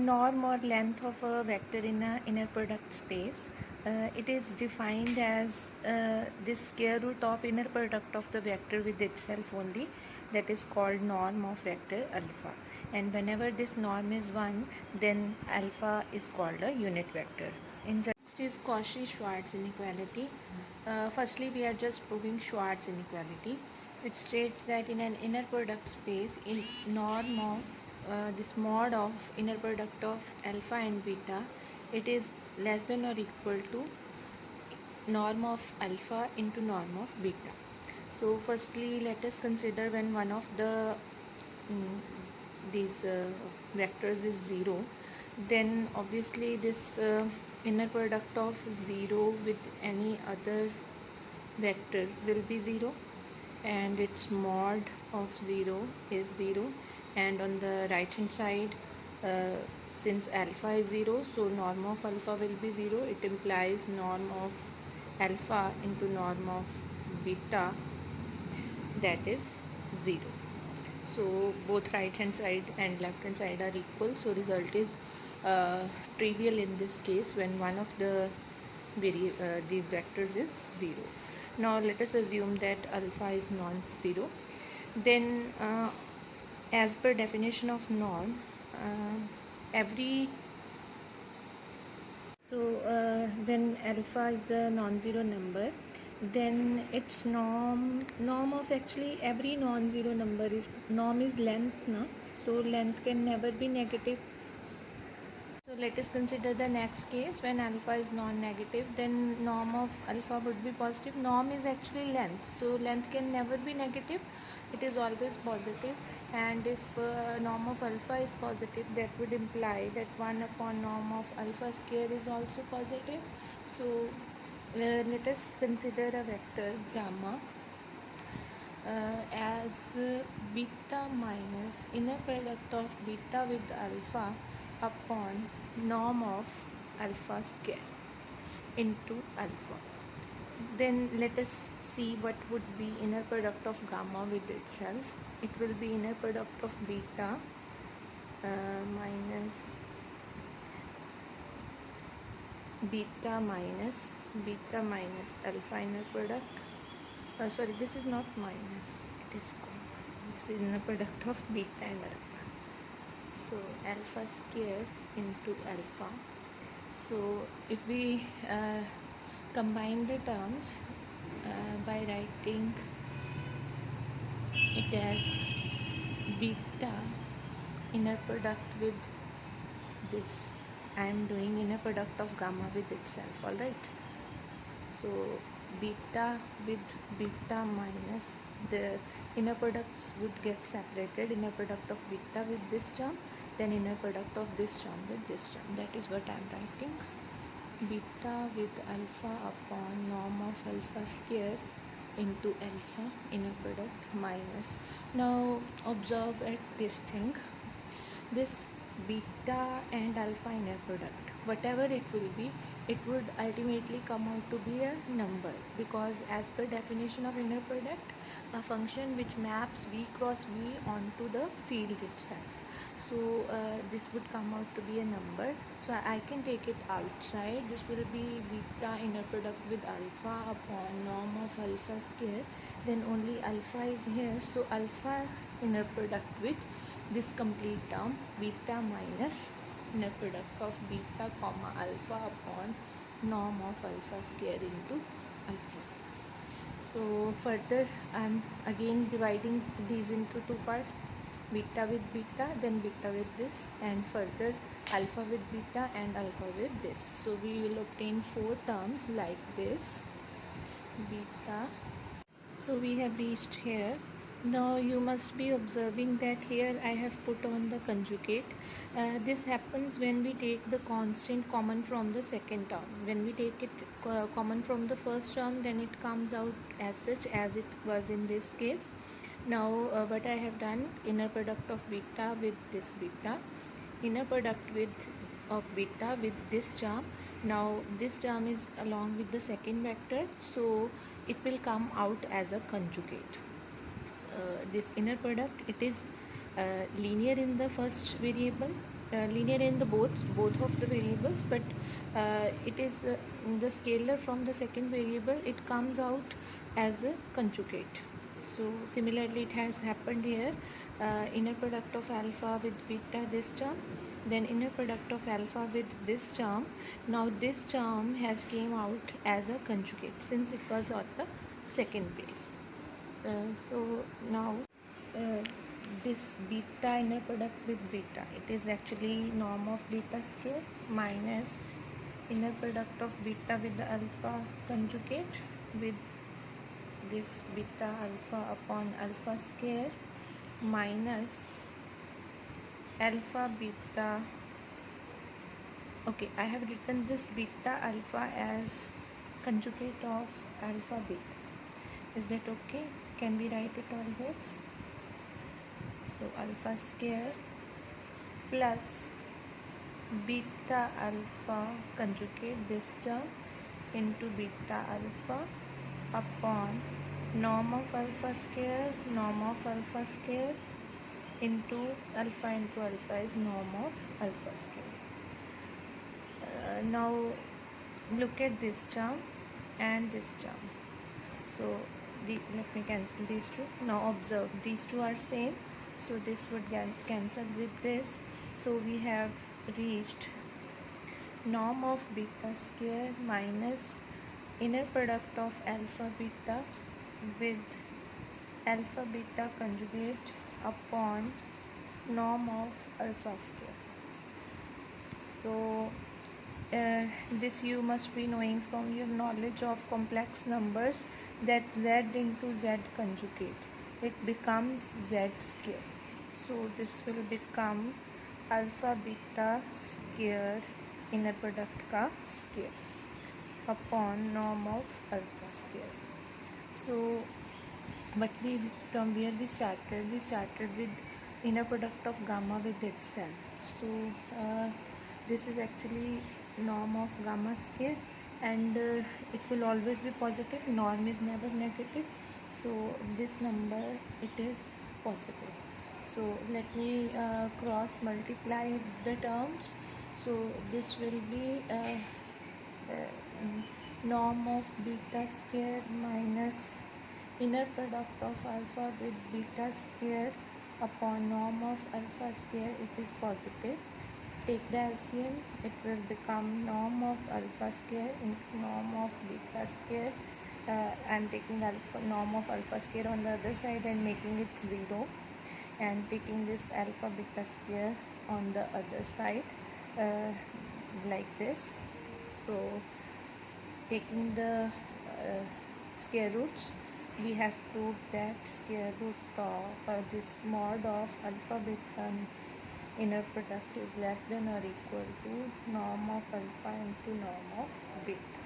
norm or length of a vector in a inner product space. It is defined as the square root of inner product of the vector with itself only, that is called norm of vector alpha, and whenever this norm is 1, then alpha is called a unit vector. Next is Cauchy-Schwarz inequality. Firstly, we are just proving Schwarz inequality, which states that in an inner product space, in norm of this mod of inner product of alpha and beta, it is less than or equal to norm of alpha into norm of beta. So firstly, let us consider when one of the these vectors is 0, then obviously this inner product of 0 with any other vector will be 0, and its mod of 0 is 0, and on the right hand side, since alpha is 0, so norm of alpha will be 0. It implies norm of alpha into norm of beta, that is 0. So both right hand side and left hand side are equal, so result is trivial in this case when one of the these vectors is 0. Now let us assume that alpha is non-zero. Then as per definition of norm, when alpha is a non-zero number, then its norm of actually every non-zero number is norm is length, na? So length can never be negative. So let us consider the next case when alpha is non-negative, then norm of alpha would be positive. Norm is actually length, so length can never be negative, it is always positive. And if norm of alpha is positive, that would imply that 1 upon norm of alpha square is also positive. So let us consider a vector gamma as beta minus inner product of beta with alpha upon norm of alpha square into alpha. Then let us see what would be inner product of gamma with itself. It will be inner product of beta minus alpha inner product. Sorry, this is not minus, it is this is inner product of beta and alpha. So alpha square into alpha. So if we combine the terms by writing it as beta inner product with this, I am doing inner product of gamma with itself, alright. So beta with beta minus, the inner products would get separated, inner product of beta with this term, then inner product of this term with this term. That is what I am writing. Beta with alpha upon norm of alpha square into alpha inner product minus. Now observe at this thing, this beta and alpha inner product, whatever it will be, it would ultimately come out to be a number, because as per definition of inner product, a function which maps v cross v onto the field itself. So this would come out to be a number, so I can take it outside. This will be beta inner product with alpha upon norm of alpha square, then only alpha is here, so alpha inner product with this complete term beta minus inner product of beta comma alpha upon norm of alpha square into alpha. So further I am again dividing these into two parts, beta with beta, then beta with this, and further alpha with beta and alpha with this. So we will obtain 4 terms like this, beta. So we have reached here. Now you must be observing that here I have put on the conjugate. This happens when we take the constant common from the second term. When we take it common from the first term, then it comes out as such as it was in this case. Now what I have done, inner product of beta with this beta, inner product of beta with this term. Now this term is along with the second vector, so it will come out as a conjugate. This inner product, it is linear in the first variable, linear in the both of the variables, but it is the scalar from the second variable, it comes out as a conjugate. So similarly it has happened here. Inner product of alpha with beta, this term, then inner product of alpha with this term. Now this term has came out as a conjugate since it was at the second place. So now uh, this beta inner product with beta, it is actually norm of beta square minus inner product of beta with the alpha conjugate with this beta alpha upon alpha square minus alpha beta. Okay, I have written this beta alpha as conjugate of alpha beta. Is that okay? Can we write it always? So alpha square plus beta alpha conjugate, this term, into beta alpha upon norm of alpha square into alpha is norm of alpha square. Now look at this term and this term. So let me cancel these two. Now observe, these two are same, so this would cancel with this. So we have reached norm of beta square minus inner product of alpha beta with alpha beta conjugate upon norm of alpha square. So this you must be knowing from your knowledge of complex numbers, that z into z conjugate, it becomes z square. So this will become alpha beta square inner product का square upon norm of alpha square. So but from where we started with inner product of gamma with itself. So this is actually norm of gamma square, and it will always be positive, norm is never negative, so this number it is positive. So let me cross multiply the terms. So this will be norm of beta square minus inner product of alpha with beta square upon norm of alpha square, it is positive. Take the LCM, it will become norm of alpha square into norm of beta square. I am taking norm of alpha square on the other side and making it 0, and taking this alpha beta square on the other side like this. So taking the square roots, we have proved that square root of this mod of alpha beta inner product is less than or equal to norm of alpha into norm of beta.